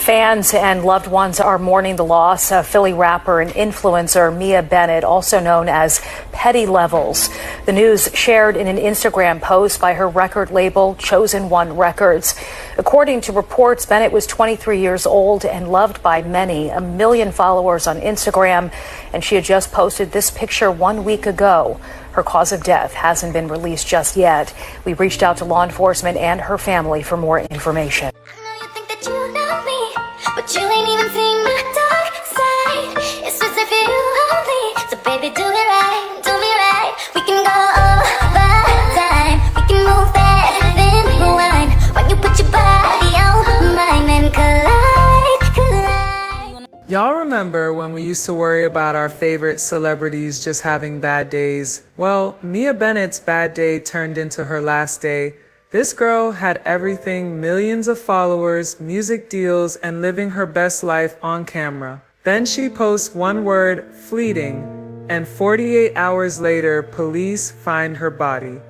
Fans and loved ones are mourning the loss of Philly rapper and influencer Mia Bennett, also known as Petty Levels. The news shared in an Instagram post by her record label, Chosen One Records. According to reports, Bennett was 23 years old and loved by many, 1 million followers on Instagram, and she had just posted this picture 1 week ago. Her cause of death hasn't been released just yet. We reached out to law enforcement and her family for more information. But you ain't even seen my dark side. It's just if you only. So baby, do me right, do me right. We can go all the time. We can move fast, then rewind. When you put your body on mine and collide. Y'all remember when we used to worry about our favorite celebrities just having bad days? Well, Mia Bennett's bad day turned into her last day. This girl had everything: millions of followers, music deals, and living her best life on camera. Then she posts one word, fleeting, and 48 hours later, police find her body.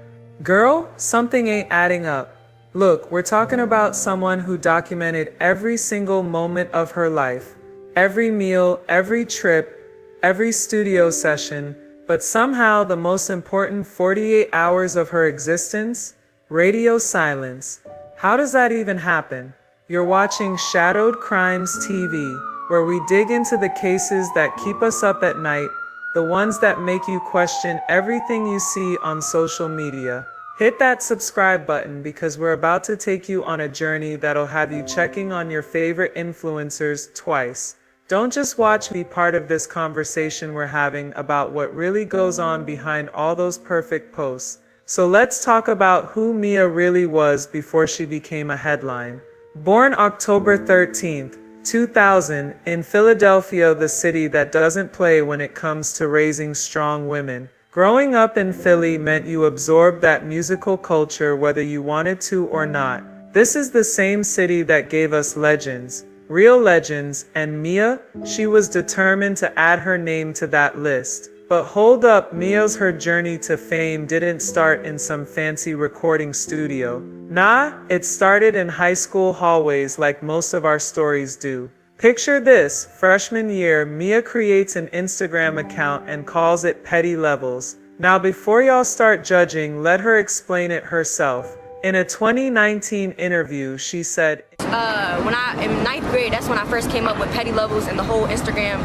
Girl, something ain't adding up. Look, we're talking about someone who documented every single moment of her life. Every meal, every trip, every studio session, but somehow the most important 48 hours of her existence? Radio silence. How does that even happen? You're watching Shadowed Crimes TV, where we dig into the cases that keep us up at night, the ones that make you question everything you see on social media. Hit that subscribe button because we're about to take you on a journey that'll have you checking on your favorite influencers twice. Don't just watch, be part of this conversation we're having about what really goes on behind all those perfect posts. So let's talk about who Mia really was before she became a headline. Born October 13th, 2000, in Philadelphia, the city that doesn't play when it comes to raising strong women. Growing up in Philly meant you absorbed that musical culture whether you wanted to or not. This is the same city that gave us legends, real legends, and Mia, she was determined to add her name to that list. But hold up, her journey to fame didn't start in some fancy recording studio. Nah, it started in high school hallways like most of our stories do. Picture this: freshman year, Mia creates an Instagram account and calls it Petty Levels. Now before y'all start judging, let her explain it herself. In a 2019 interview, she said, in ninth grade, that's when I first came up with Petty Levels, and the whole Instagram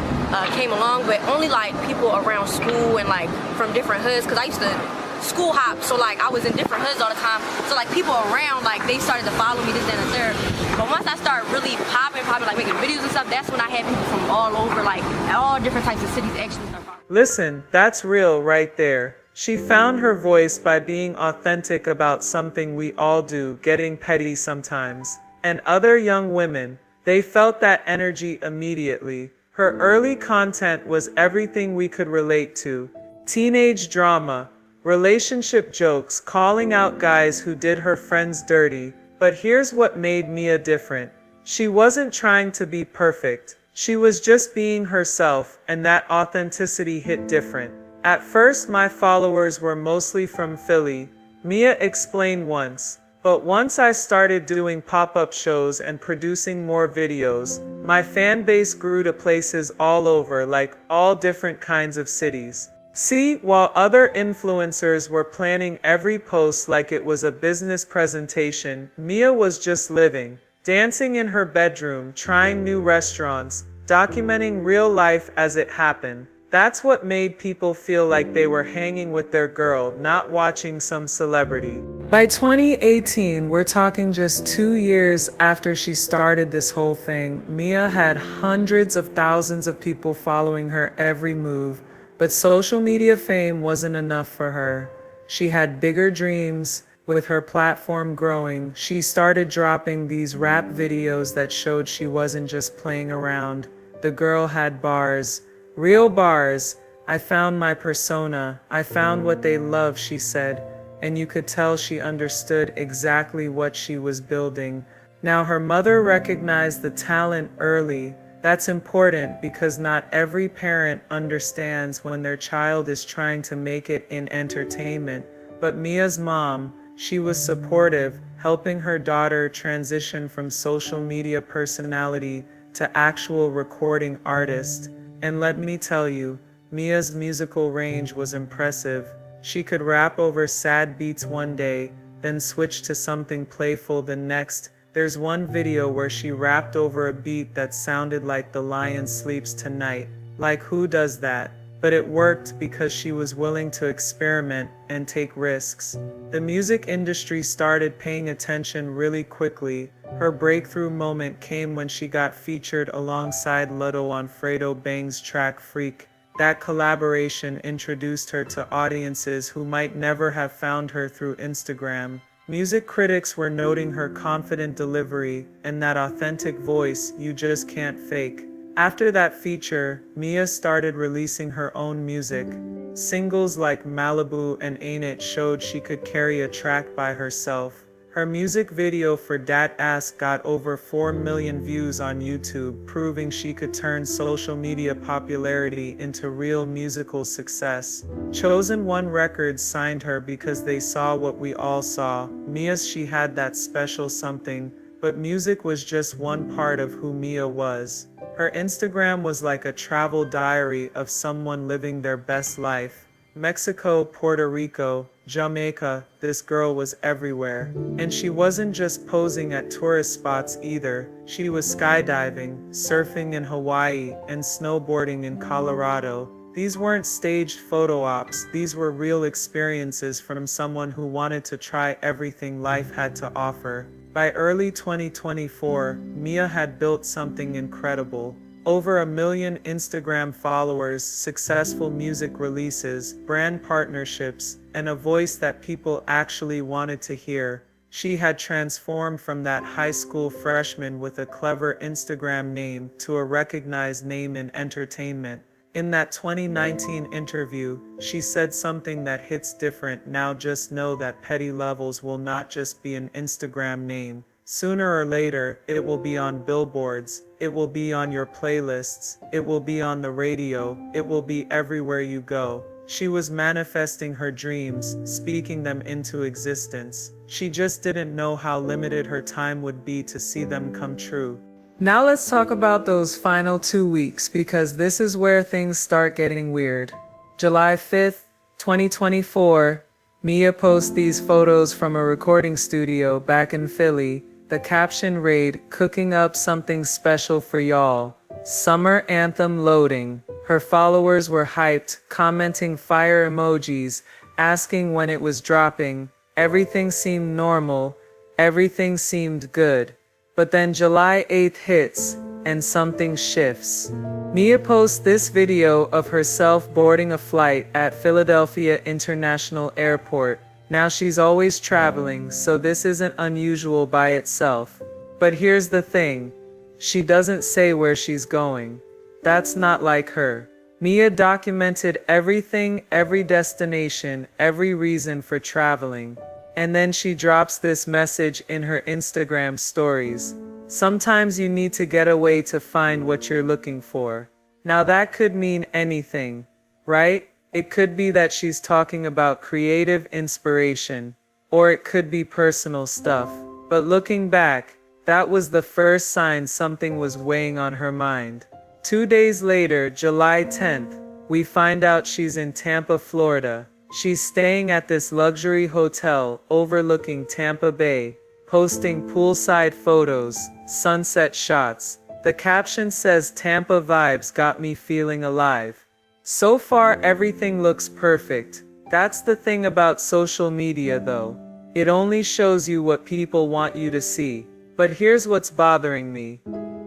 came along, but only like people around school and like from different hoods, because I used to school hop, so like I was in different hoods all the time, so like people around, like they started to follow me, this, that, and the third. But once I started really popping, like making videos and stuff, that's when I had people from all over, like all different types of cities actually start following. Listen, that's real right there. She found her voice by being authentic about something we all do, getting petty sometimes. And other young women, they felt that energy immediately. Her early content was everything we could relate to. Teenage drama, relationship jokes, calling out guys who did her friends dirty. But here's what made Mia different. She wasn't trying to be perfect. She was just being herself, and that authenticity hit different. At first, my followers were mostly from Philly, Mia explained once. But once I started doing pop-up shows and producing more videos, my fan base grew to places all over, like all different kinds of cities. See, while other influencers were planning every post like it was a business presentation, Mia was just living, dancing in her bedroom, trying new restaurants, documenting real life as it happened. That's what made people feel like they were hanging with their girl, not watching some celebrity. By 2018, we're talking just 2 years after she started this whole thing, Mia had hundreds of thousands of people following her every move, but social media fame wasn't enough for her. She had bigger dreams. With her platform growing, she started dropping these rap videos that showed she wasn't just playing around. The girl had bars. Real bars. I found my persona. I found what they love, she said, and you could tell she understood exactly what she was building. Now her mother recognized the talent early. That's important because not every parent understands when their child is trying to make it in entertainment. But Mia's mom, she was supportive, helping her daughter transition from social media personality to actual recording artist. And let me tell you, Mia's musical range was impressive. She could rap over sad beats one day, then switch to something playful the next. There's one video where she rapped over a beat that sounded like "The Lion Sleeps Tonight." Like, who does that? But it worked because she was willing to experiment and take risks. The music industry started paying attention really quickly. Her breakthrough moment came when she got featured alongside Lotto on Fredo Bang's track Freak. That collaboration introduced her to audiences who might never have found her through Instagram. Music critics were noting her confident delivery and that authentic voice you just can't fake. After that feature, Mia started releasing her own music. Singles like Malibu and Ain't It showed she could carry a track by herself. Her music video for Dat Ass got over 4 million views on YouTube, proving she could turn social media popularity into real musical success. Chosen One Records signed her because they saw what we all saw. She had that special something, but music was just one part of who Mia was. Her Instagram was like a travel diary of someone living their best life. Mexico, Puerto Rico, Jamaica, this girl was everywhere. And she wasn't just posing at tourist spots either. She was skydiving, surfing in Hawaii, and snowboarding in Colorado. These weren't staged photo ops, these were real experiences from someone who wanted to try everything life had to offer. By early 2024, Mia had built something incredible. Over 1 million Instagram followers, successful music releases, brand partnerships, and a voice that people actually wanted to hear. She had transformed from that high school freshman with a clever Instagram name to a recognized name in entertainment. In that 2019 interview, she said something that hits different. Now just know that Petty Levels will not just be an Instagram name. Sooner or later, it will be on billboards, it will be on your playlists, it will be on the radio, it will be everywhere you go. She was manifesting her dreams, speaking them into existence. She just didn't know how limited her time would be to see them come true. Now let's talk about those final 2 weeks, because this is where things start getting weird. July 5th, 2024, Mia posts these photos from a recording studio back in Philly. The caption read, "Cooking up something special for y'all. Summer anthem loading." Her followers were hyped, commenting fire emojis, asking when it was dropping. Everything seemed normal. Everything seemed good. But then July 8th hits, and something shifts. Mia posts this video of herself boarding a flight at Philadelphia International Airport. Now she's always traveling, so this isn't unusual by itself. But here's the thing, she doesn't say where she's going. That's not like her. Mia documented everything, every destination, every reason for traveling. And then she drops this message in her Instagram stories. Sometimes you need to get away to find what you're looking for. Now that could mean anything, right? It could be that she's talking about creative inspiration, or it could be personal stuff. But looking back, that was the first sign something was weighing on her mind. 2 days later, July 10th, we find out she's in Tampa, Florida. She's staying at this luxury hotel overlooking Tampa Bay, posting poolside photos, sunset shots. The caption says, "Tampa vibes got me feeling alive." So far, everything looks perfect. That's the thing about social media though. It only shows you what people want you to see. But here's what's bothering me.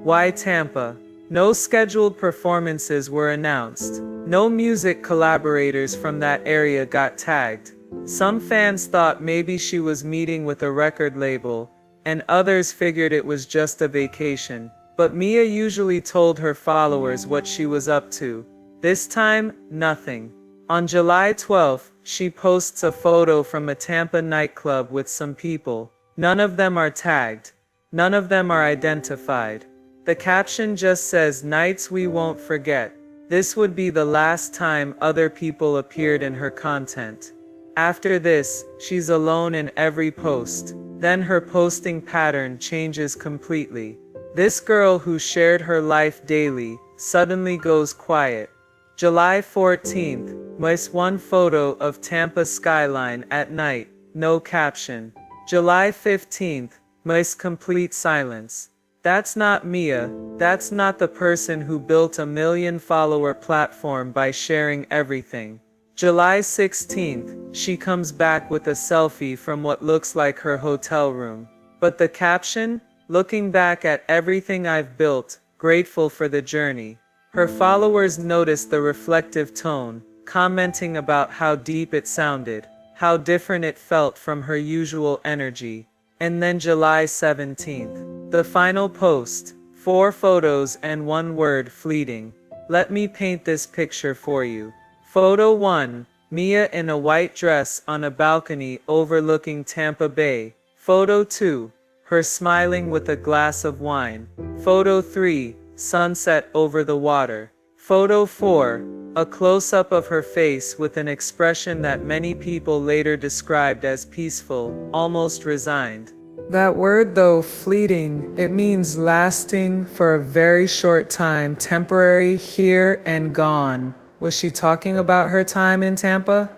Why Tampa? No scheduled performances were announced. No music collaborators from that area got tagged. Some fans thought maybe she was meeting with a record label, and others figured it was just a vacation. But Mia usually told her followers what she was up to. This time, nothing. On July 12th, she posts a photo from a Tampa nightclub with some people. None of them are tagged. None of them are identified. The caption just says, "Nights we won't forget." This would be the last time other people appeared in her content. After this, she's alone in every post. Then her posting pattern changes completely. This girl who shared her life daily suddenly goes quiet. July 14th, Miss one photo of Tampa skyline at night, no caption. July 15th, Miss complete silence. That's not Mia, that's not the person who built a 1 million-follower platform by sharing everything. July 16th, she comes back with a selfie from what looks like her hotel room. But the caption? Looking back at everything I've built, grateful for the journey. Her followers noticed the reflective tone, commenting about how deep it sounded, how different it felt from her usual energy. And then July 17th, the final post, 4 photos and 1 word, fleeting. Let me paint this picture for you. Photo 1, Mia in a white dress on a balcony overlooking Tampa Bay. Photo 2, her smiling with a glass of wine. Photo 3, sunset over the water. Photo 4, a close-up of her face with an expression that many people later described as peaceful, almost resigned. That word though, fleeting, it means lasting for a very short time, temporary, here and gone. Was she talking about her time in Tampa?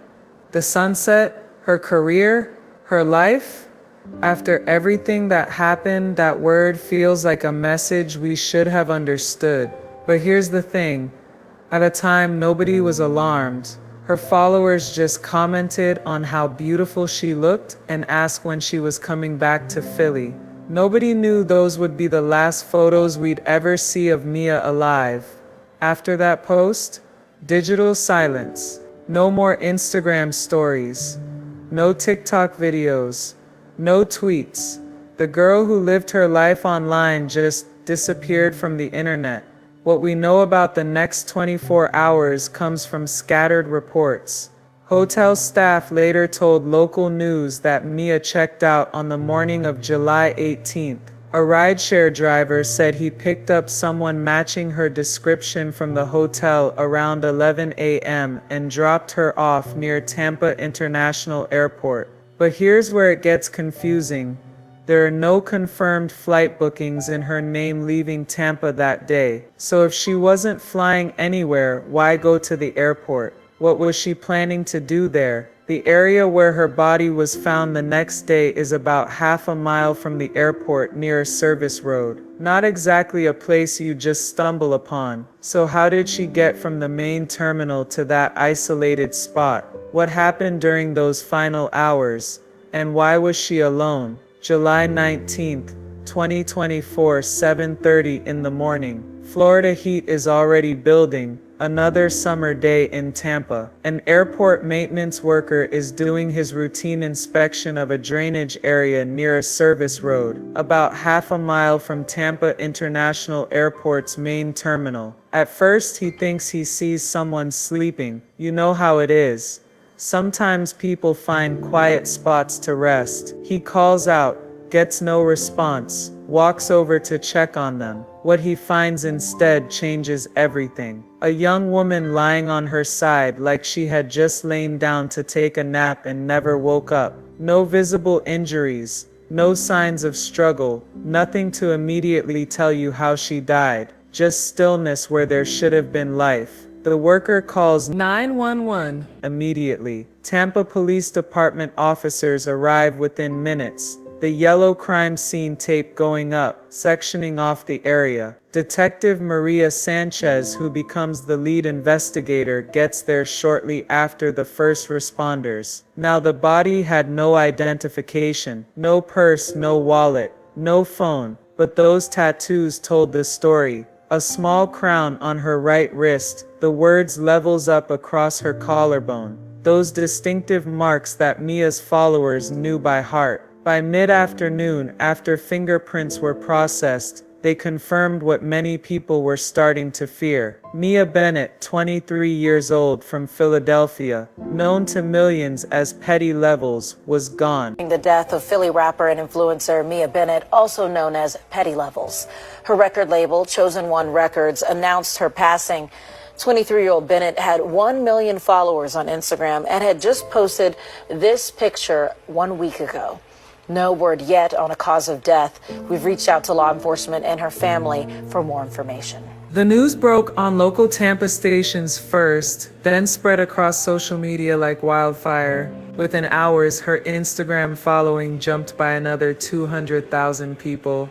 The sunset? Her career? Her life? After everything that happened, that word feels like a message we should have understood. But here's the thing. At a time, nobody was alarmed. Her followers just commented on how beautiful she looked and asked when she was coming back to Philly. Nobody knew those would be the last photos we'd ever see of Mia alive. After that post, digital silence. No more Instagram stories. No TikTok videos. No tweets. The girl who lived her life online just disappeared from the internet. What we know about the next 24 hours comes from scattered reports. Hotel staff later told local news that Mia checked out on the morning of July 18th. A rideshare driver said he picked up someone matching her description from the hotel around 11 a.m. and dropped her off near Tampa International Airport. But here's where it gets confusing. There are no confirmed flight bookings in her name leaving Tampa that day. So if she wasn't flying anywhere, why go to the airport? What was she planning to do there? The area where her body was found the next day is about half a mile from the airport near a service road. Not exactly a place you just stumble upon. So how did she get from the main terminal to that isolated spot? What happened during those final hours? And why was she alone? July 19th, 2024, 7:30 in the morning. Florida heat is already building. Another summer day in Tampa. An airport maintenance worker is doing his routine inspection of a drainage area near a service road, about half a mile from Tampa International Airport's main terminal. At first, he thinks he sees someone sleeping. You know how it is. Sometimes people find quiet spots to rest. He calls out, gets no response, walks over to check on them. What he finds instead changes everything. A young woman lying on her side like she had just lain down to take a nap and never woke up. No visible injuries, no signs of struggle, nothing to immediately tell you how she died. Just stillness where there should have been life. The worker calls 911 immediately. Tampa Police Department officers arrive within minutes. The yellow crime scene tape going up, sectioning off the area. Detective Maria Sanchez, who becomes the lead investigator, gets there shortly after the first responders. Now the body had no identification, no purse, no wallet, no phone, but those tattoos told the story. A small crown on her right wrist, the words "levels up" across her collarbone. Those distinctive marks that Mia's followers knew by heart. By mid-afternoon, after fingerprints were processed, they confirmed what many people were starting to fear. Mia Bennett, 23 years old, from Philadelphia, known to millions as Petty Levels, was gone. The death of Philly rapper and influencer Mia Bennett, also known as Petty Levels. Her record label, Chosen One Records, announced her passing. 23-year-old Bennett had 1 million followers on Instagram and had just posted this picture 1 week ago. No word yet on a cause of death. We've reached out to law enforcement and her family for more information. The news broke on local Tampa stations first, then spread across social media like wildfire. Within hours, her Instagram following jumped by another 200,000 people.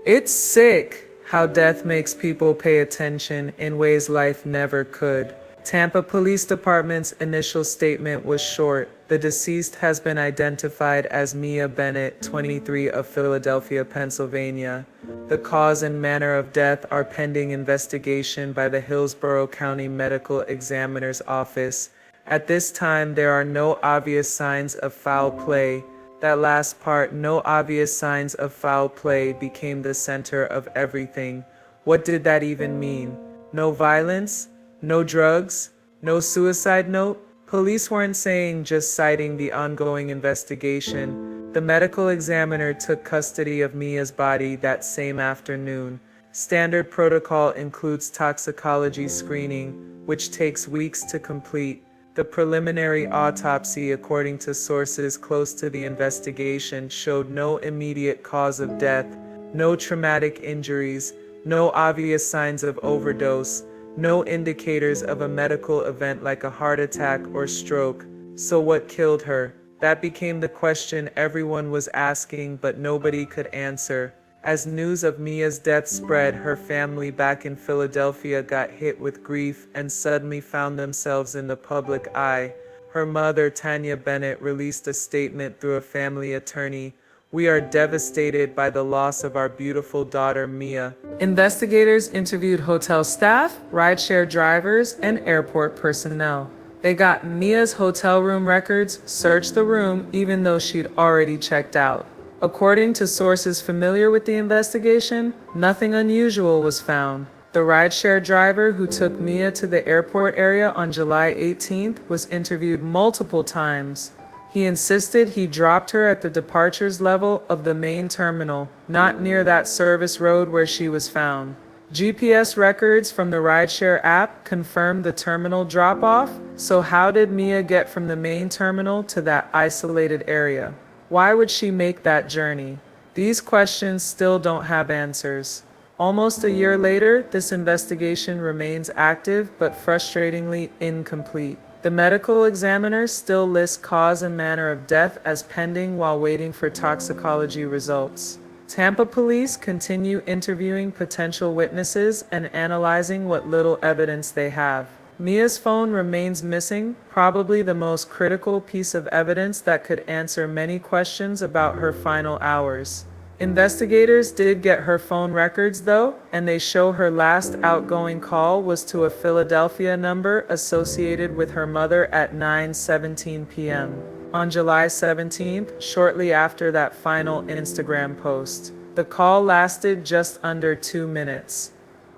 It's sick how death makes people pay attention in ways life never could. Tampa Police Department's initial statement was short. The deceased has been identified as Mia Bennett, 23, of Philadelphia, Pennsylvania. The cause and manner of death are pending investigation by the Hillsborough County Medical Examiner's Office. At this time, there are no obvious signs of foul play. That last part, no obvious signs of foul play, became the center of everything. What did that even mean? No violence? No drugs? No suicide note? Police weren't saying, just citing the ongoing investigation. The medical examiner took custody of Mia's body that same afternoon. Standard protocol includes toxicology screening, which takes weeks to complete. The preliminary autopsy, according to sources close to the investigation, showed no immediate cause of death, no traumatic injuries, no obvious signs of overdose, no indicators of a medical event like a heart attack or stroke. So what killed her? That became the question everyone was asking, but nobody could answer. As news of Mia's death spread, her family back in Philadelphia got hit with grief and suddenly found themselves in the public eye. Her mother, Tanya Bennett, released a statement through a family attorney. "We are devastated by the loss of our beautiful daughter, Mia." Investigators interviewed hotel staff, rideshare drivers, and airport personnel. They got Mia's hotel room records, searched the room even though she'd already checked out. According to sources familiar with the investigation, nothing unusual was found. The rideshare driver who took Mia to the airport area on July 18th was interviewed multiple times. He insisted he dropped her at the departures level of the main terminal, not near that service road where she was found. GPS records from the rideshare app confirmed the terminal drop-off, so how did Mia get from the main terminal to that isolated area? Why would she make that journey? These questions still don't have answers. Almost a year later, this investigation remains active but frustratingly incomplete. The medical examiner still lists cause and manner of death as pending while waiting for toxicology results. Tampa police continue interviewing potential witnesses and analyzing what little evidence they have. Mia's phone remains missing, probably the most critical piece of evidence that could answer many questions about her final hours. Investigators did get her phone records though, and they show her last outgoing call was to a Philadelphia number associated with her mother at 9:17 p.m. on July 17th, shortly after that final Instagram post. The call lasted just under 2 minutes.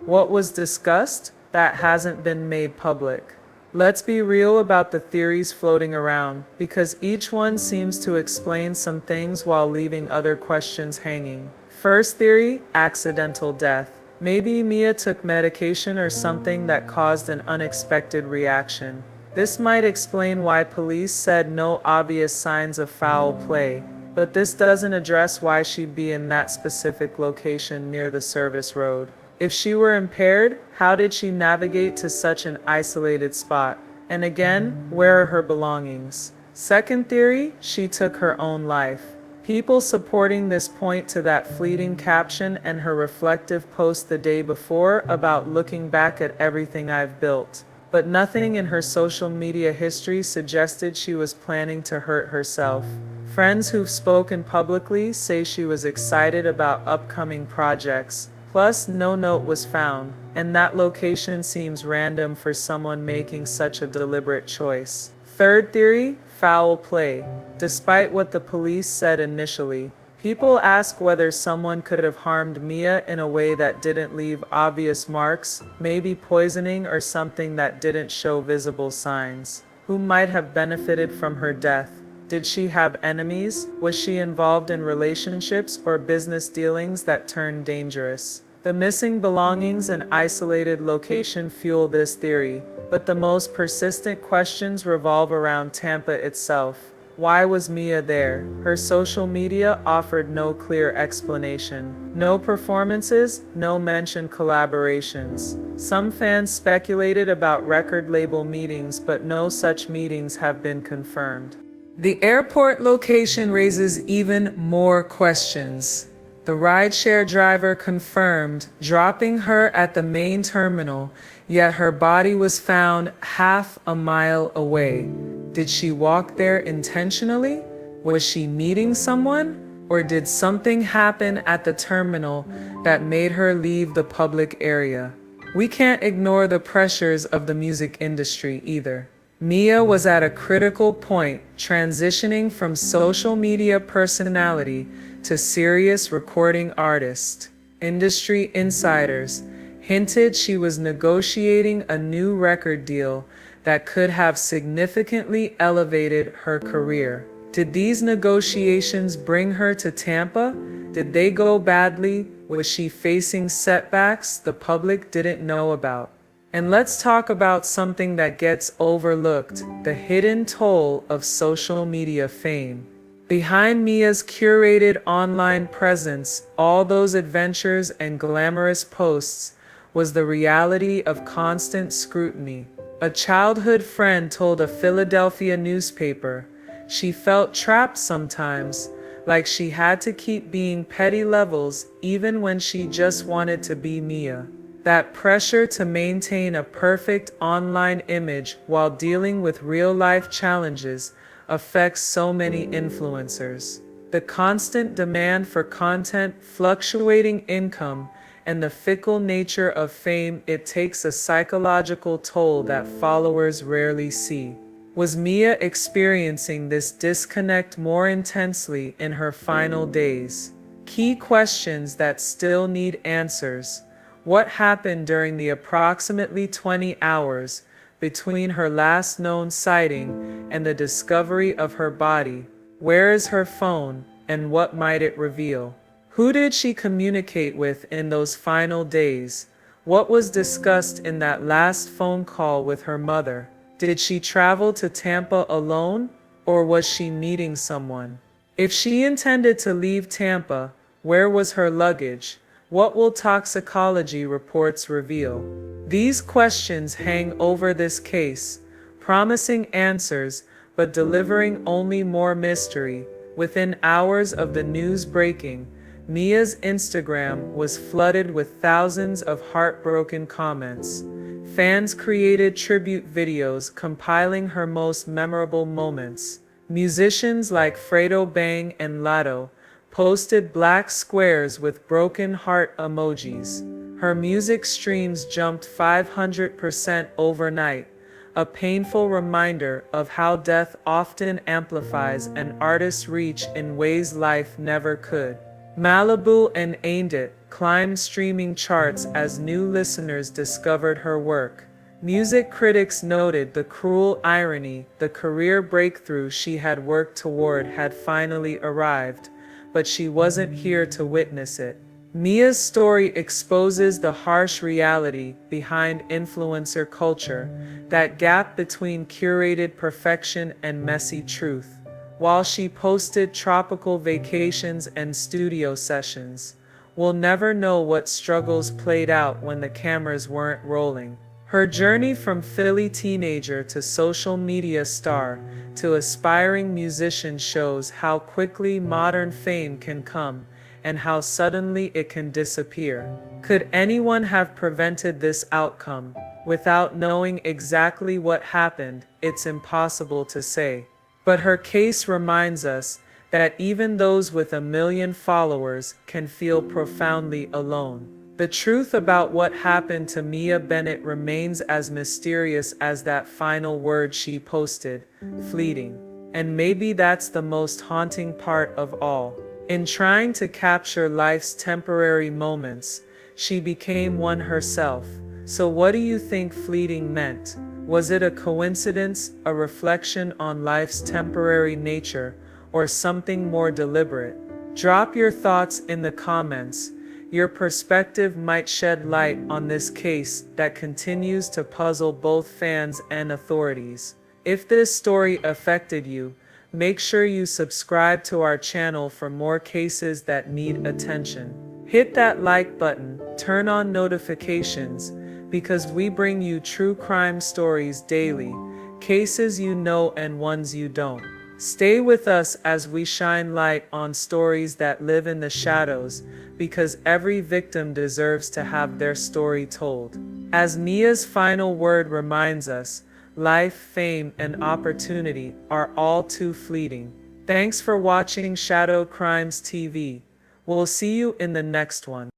What was discussed? That hasn't been made public. Let's be real about the theories floating around, because each one seems to explain some things while leaving other questions hanging. First theory, accidental death. Maybe Mia took medication or something that caused an unexpected reaction. This might explain why police said no obvious signs of foul play, but this doesn't address why she'd be in that specific location near the service road. If she were impaired, how did she navigate to such an isolated spot? And again, where are her belongings? Second theory, she took her own life. People supporting this point to that fleeting caption and her reflective post the day before about looking back at everything I've built. But nothing in her social media history suggested she was planning to hurt herself. Friends who've spoken publicly say she was excited about upcoming projects. Plus, no note was found, and that location seems random for someone making such a deliberate choice. Third theory, foul play. Despite what the police said initially, people ask whether someone could have harmed Mia in a way that didn't leave obvious marks, maybe poisoning or something that didn't show visible signs. Who might have benefited from her death? Did she have enemies? Was she involved in relationships or business dealings that turned dangerous? The missing belongings and isolated location fuel this theory, but the most persistent questions revolve around Tampa itself. why was Mia there? Her social media offered no clear explanation. No performances, no mentioned collaborations. Some fans speculated about record label meetings, but no such meetings have been confirmed. The airport location raises even more questions. The rideshare driver confirmed dropping her at the main terminal, yet her body was found half a mile away. Did she walk there intentionally? Was she meeting someone? Or did something happen at the terminal that made her leave the public area? We can't ignore the pressures of the music industry either. Mia was at a critical point, transitioning from social media personality to serious recording artist. Industry insiders hinted she was negotiating a new record deal that could have significantly elevated her career. Did these negotiations bring her to Tampa? Did they go badly? Was she facing setbacks the public didn't know about? And let's talk about something that gets overlooked, the hidden toll of social media fame. Behind Mia's curated online presence, all those adventures and glamorous posts, was the reality of constant scrutiny. A childhood friend told a Philadelphia newspaper she felt trapped sometimes, like she had to keep being Petty Levels even when she just wanted to be Mia. That pressure to maintain a perfect online image while dealing with real-life challenges affects so many influencers. The constant demand for content, fluctuating income, and the fickle nature of fame, it takes a psychological toll that followers rarely see. Was Mia experiencing this disconnect more intensely in her final days? Key questions that still need answers. What happened during the approximately 20 hours between her last known sighting and the discovery of her body? Where is her phone, and what might it reveal? Who did she communicate with in those final days? What was discussed in that last phone call with her mother? Did she travel to Tampa alone, or was she meeting someone? If she intended to leave Tampa, where was her luggage? What will toxicology reports reveal? These questions hang over this case, promising answers, but delivering only more mystery. Within hours of the news breaking, Mia's Instagram was flooded with thousands of heartbroken comments. Fans created tribute videos compiling her most memorable moments. Musicians like Fredo Bang and Latto posted black squares with broken heart emojis. Her music streams jumped 500% overnight, a painful reminder of how death often amplifies an artist's reach in ways life never could. Malibu and Ain't It climbed streaming charts as new listeners discovered her work. Music critics noted the cruel irony: the career breakthrough she had worked toward had finally arrived, but she wasn't here to witness it. Mia's story exposes the harsh reality behind influencer culture, that gap between curated perfection and messy truth. While she posted tropical vacations and studio sessions, we'll never know what struggles played out when the cameras weren't rolling. Her journey from Philly teenager to social media star to aspiring musician shows how quickly modern fame can come and how suddenly it can disappear. Could anyone have prevented this outcome? Without knowing exactly what happened, it's impossible to say. But her case reminds us that even those with 1 million followers can feel profoundly alone. The truth about what happened to Mia Bennett remains as mysterious as that final word she posted, fleeting. And maybe that's the most haunting part of all. In trying to capture life's temporary moments, she became one herself. So what do you think fleeting meant? Was it a coincidence, a reflection on life's temporary nature, or something more deliberate? Drop your thoughts in the comments. Your perspective might shed light on this case that continues to puzzle both fans and authorities. If this story affected you, Make sure you subscribe to our channel for more cases that need attention. Hit that like button, turn on notifications, because we bring you true crime stories daily, cases you know and ones you don't. Stay with us as we shine light on stories that live in the shadows, because every victim deserves to have their story told. As Mia's final word reminds us, life, fame, and opportunity are all too fleeting. Thanks for watching Shadow Crimes TV. We'll see you in the next one.